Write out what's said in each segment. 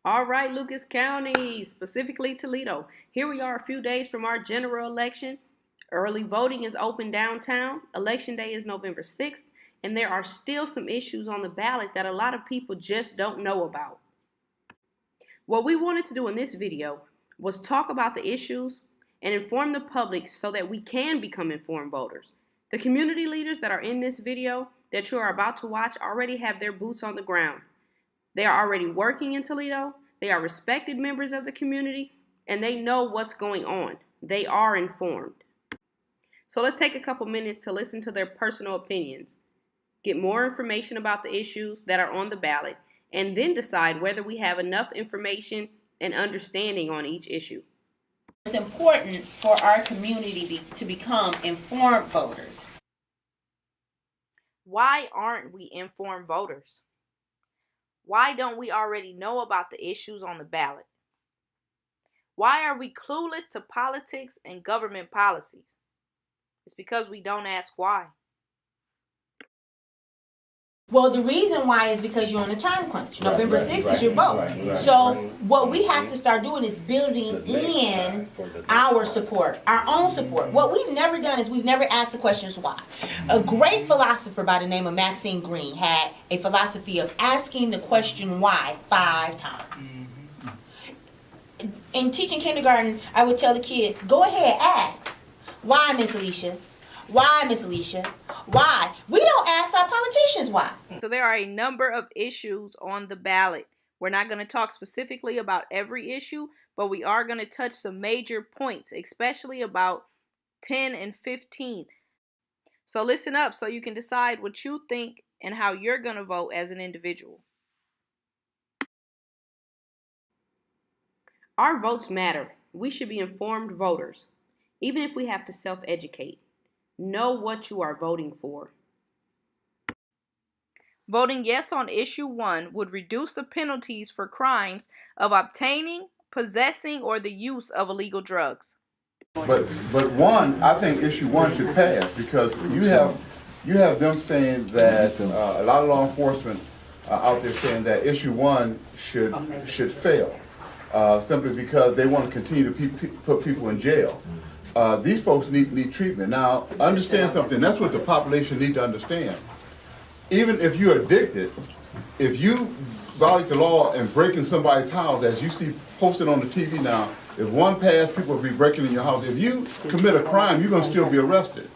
All right, Lucas County, specifically Toledo. Here we are a few days from our general election. Early voting is open downtown. Election day is November 6th, and there are still some issues on the ballot that a lot of people just don't know about. What we wanted to do in this video was talk about the issues and inform the public so that we can become informed voters. The community leaders that are in this video that you are about to watch already have their boots on the ground. They are already working in Toledo, they are respected members of the community, and they know what's going on. They are informed. So let's take a couple minutes to listen to their personal opinions, get more information about the issues that are on the ballot, and then decide whether we have enough information and understanding on each issue. It's important for our community to become informed voters. Why aren't we informed voters? Why don't we already know about the issues on the ballot? Why are we clueless to politics and government policies? It's because we don't ask why. Well, the reason why is because you're on a time crunch. November 6th is your vote. So what we have to start doing is building in our support, our own support. What we've never done is we've never asked the questions why. A great philosopher by the name of Maxine Green had a philosophy of asking the question why 5 times. In teaching kindergarten, I would tell the kids, go ahead, ask. Why, Miss Alicia? Why, Miss Alicia? Why? We don't ask our politicians why. So there are a number of issues on the ballot. We're not going to talk specifically about every issue, but we are going to touch some major points, especially about 10 and 15. So listen up so you can decide what you think and how you're going to vote as an individual. Our votes matter. We should be informed voters, even if we have to self-educate. Know what you are voting for. Voting yes on issue 1 would reduce the penalties for crimes of obtaining, possessing, or the use of illegal drugs. But one, I think issue 1 should pass because you have them saying that a lot of law enforcement out there saying that issue 1 should fail simply because they want to continue to put people in jail. These folks need treatment. Now, understand something. That's what the population need to understand. Even if you're addicted, if you violate the law and break in somebody's house, as you see posted on the TV now, if one pass, people will be breaking in your house. If you commit a crime, you're going to still be arrested.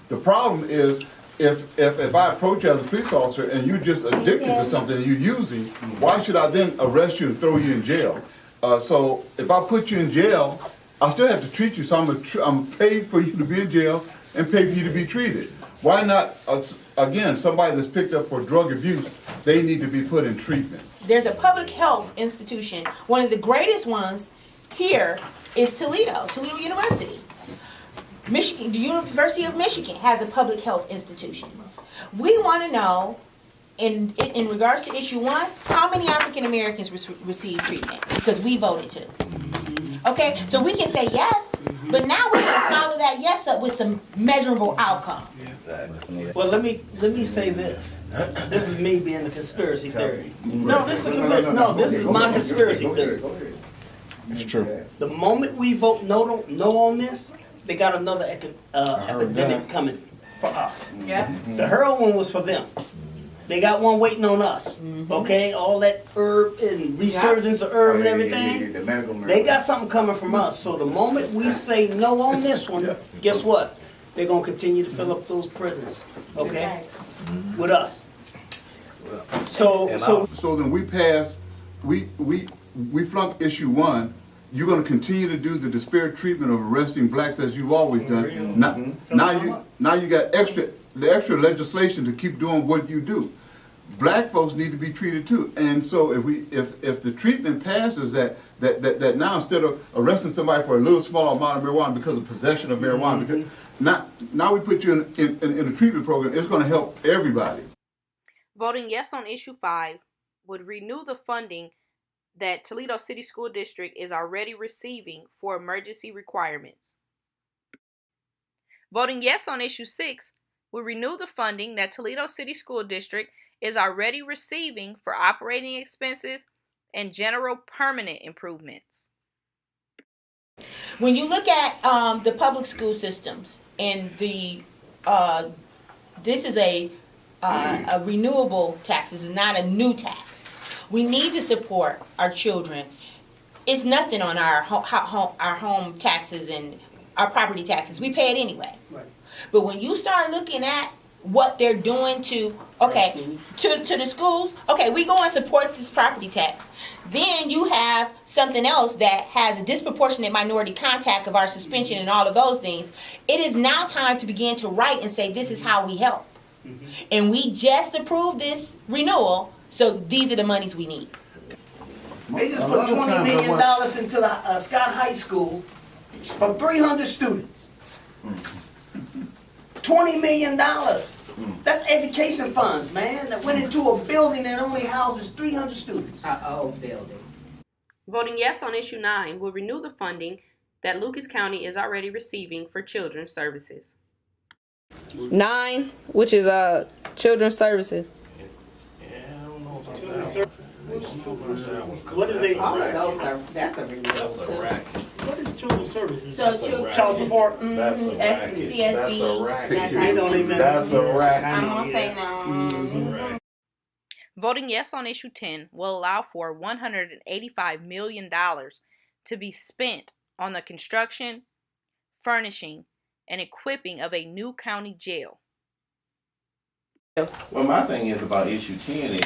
The problem is if I approach you as a police officer and you're just addicted to something and you're using, why should I then arrest you and throw you in jail? So if I put you in jail, I still have to treat you, so I'm paid for you to be in jail and paid for you to be treated. Why not, again, somebody that's picked up for drug abuse, they need to be put in treatment. There's a public health institution. One of the greatest ones here is Toledo University. Michigan, the University of Michigan has a public health institution. We want to know, in regards to issue 1, how many African Americans receive treatment? Because we voted to. Okay, so we can say yes, but now we're going to follow that yes up with some measurable outcomes. Well, let me say this. This is me being the conspiracy theory. No, this is my conspiracy theory. It's true. The moment we vote no on this, they got another epidemic coming for us. Yeah. The heroin was for them. They got one waiting on us, okay? All that herb and resurgence of herb and everything, they got something coming from us. So the moment we say no on this one, guess what? They're going to continue to fill up those prisons, okay? With us. So then we pass, we flunk issue 1. You're going to continue to do the disparate treatment of arresting blacks as you've always done. Now you got the extra legislation to keep doing what you do. Black folks need to be treated too. And so if the treatment passes that now instead of arresting somebody for a little small amount of marijuana because of possession of marijuana, because now we put you in a treatment program, it's going to help everybody. Voting yes on issue 5 would renew the funding that Toledo City School District is already receiving for emergency requirements. Voting yes on issue 6 will renew the funding that Toledo City School District is already receiving for operating expenses and general permanent improvements. When you look at the public school systems and the this is a renewable tax. This is not a new tax. We need to support our children. It's nothing on our home taxes and our property taxes. We pay it anyway. Right. But when you start looking at what they're doing to the schools, okay, we go and support this property tax. Then you have something else that has a disproportionate minority contact of our suspension and all of those things. It is now time to begin to write and say this is how we help. And we just approved this renewal, so these are the monies we need. They just put $20 million into the Scott High School from 300 students. $20 million. That's education funds, man, that went into a building that only houses 300 students. Old building. Voting yes on issue 9 will renew the funding that Lucas County is already receiving for children's services. 9, which is children's services. What is they? All of those are, that's a renewal. What is children's services? So Child support. CSB. They don't even. That's a racket. I'm gonna say no. Voting yes on issue 10 will allow for $185 million to be spent on the construction, furnishing, and equipping of a new county jail. Well, my thing is about issue 10 is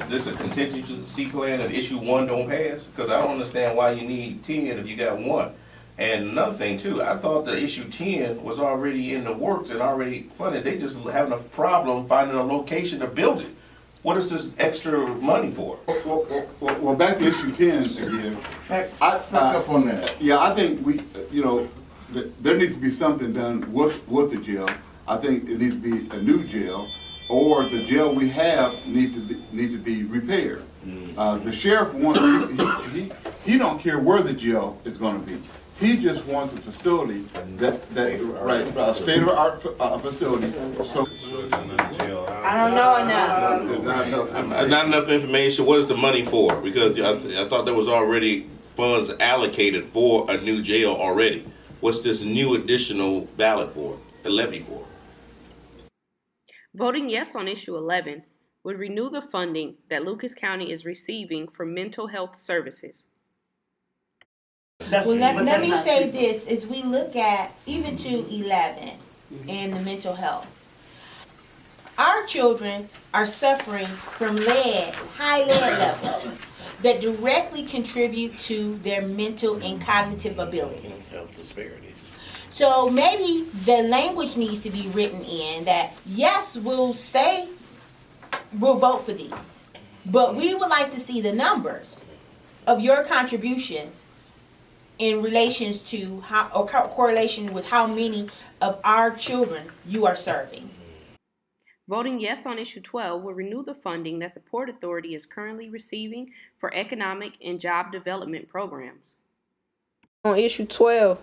this a contingency plan if issue 1 don't pass? Because I don't understand why you need 10 if you got 1. And another thing too, I thought the issue 10 was already in the works and already funded. They just having a problem finding a location to build it. What is this extra money for? Well, back to issue 10 again. Back up on that. Yeah, I think there needs to be something done with the jail. I think it needs to be a new jail, or the jail we have need to be repaired. The sheriff wants he don't care where the jail is going to be. He just wants a facility state-of-the-art facility. So I don't know enough. there's not enough. Not enough information. What is the money for? Because I thought there was already funds allocated for a new jail already. What's this new additional ballot for? The levy for? Voting yes on issue 11 would renew the funding that Lucas County is receiving for mental health services. Well, let me say this, as we look at even to 11 and the mental health. Our children are suffering from high lead levels that directly contribute to their mental and cognitive abilities. Health disparities. So maybe the language needs to be written in that, yes, we'll vote for these, but we would like to see the numbers of your contributions in relations to how, or correlation with how many of our children you are serving. Voting yes on issue 12 will renew the funding that the Port Authority is currently receiving for economic and job development programs. On issue 12,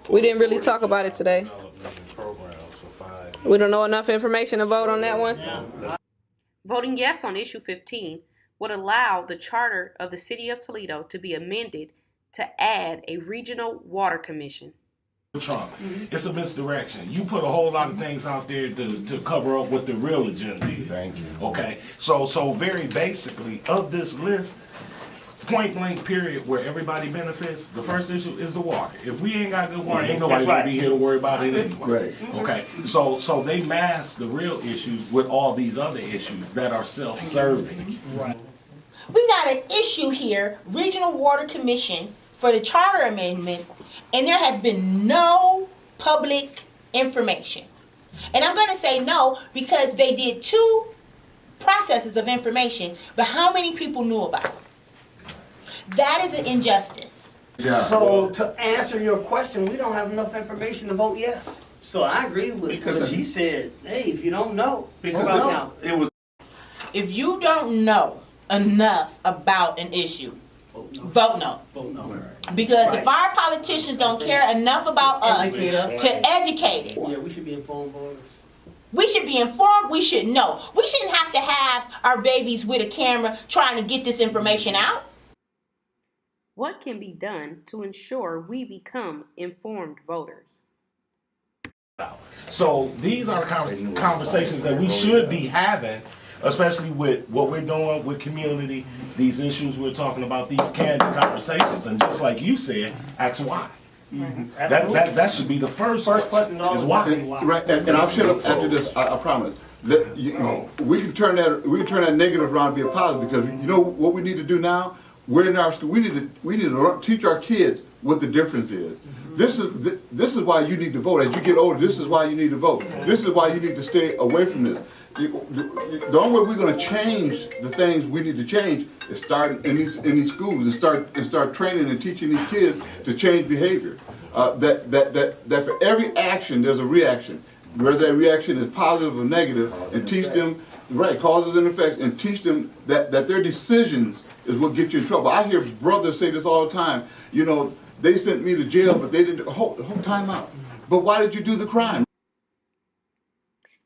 we didn't really talk about it today. We don't know enough information to vote on that one. Voting yes on issue 15 would allow the charter of the City of Toledo to be amended to add a regional water commission. Trump. It's a misdirection. You put a whole lot of things out there to cover up what the real agenda is. Thank you. Okay, so very basically, of this list, point blank period, where everybody benefits, the first issue is the water. If we ain't got good water, ain't nobody gonna be here to worry about it anyway. Right. Okay, so they mask the real issues with all these other issues that are self-serving. Right. We got an issue here, Regional Water Commission, for the charter amendment, and there has been no public information. And I'm going to say no because they did 2 processes of information, but how many people knew about it? That is an injustice. Yeah. So to answer your question, we don't have enough information to vote yes. So I agree with what she said. Hey, if you don't know, Because vote now. it was. If you don't know enough about an issue, vote no. Vote no. Because if our politicians don't care enough about us Educate us. to educate it, Yeah, we should be informed voters. We should be informed. We should know. We shouldn't have to have our babies with a camera trying to get this information out. What can be done to ensure we become informed voters? So these are the conversations that we should be having, especially with what we're doing with community, these issues we're talking about, these candid conversations. And just like you said, ask why. That should be the first question is why. Right, and I'll shut up after this, I promise. We can turn that negative around and be a positive, because you know what we need to do now? We're in our school, we need to teach our kids what the difference is. This is why you need to vote. As you get older, this is why you need to vote. This is why you need to stay away from this. The only way we're going to change the things we need to change is start in these schools and start training and teaching these kids to change behavior. That for every action there's a reaction, whether that reaction is positive or negative, and teach them causes and effects, and teach them that their decisions is what gets you in trouble. I hear brothers say this all the time. You know, they sent me to jail, but they didn't hold time out. But why did you do the crime?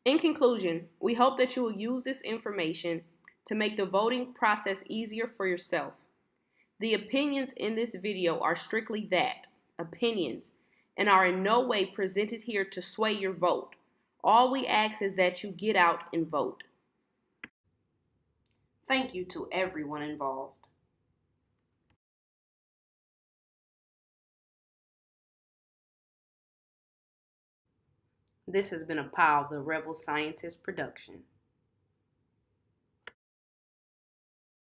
In conclusion, we hope that you will use this information to make the voting process easier for yourself. The opinions in this video are strictly that, opinions, and are in no way presented here to sway your vote. All we ask is that you get out and vote. Thank you to everyone involved. This has been a POW, the Rebel Scientist production.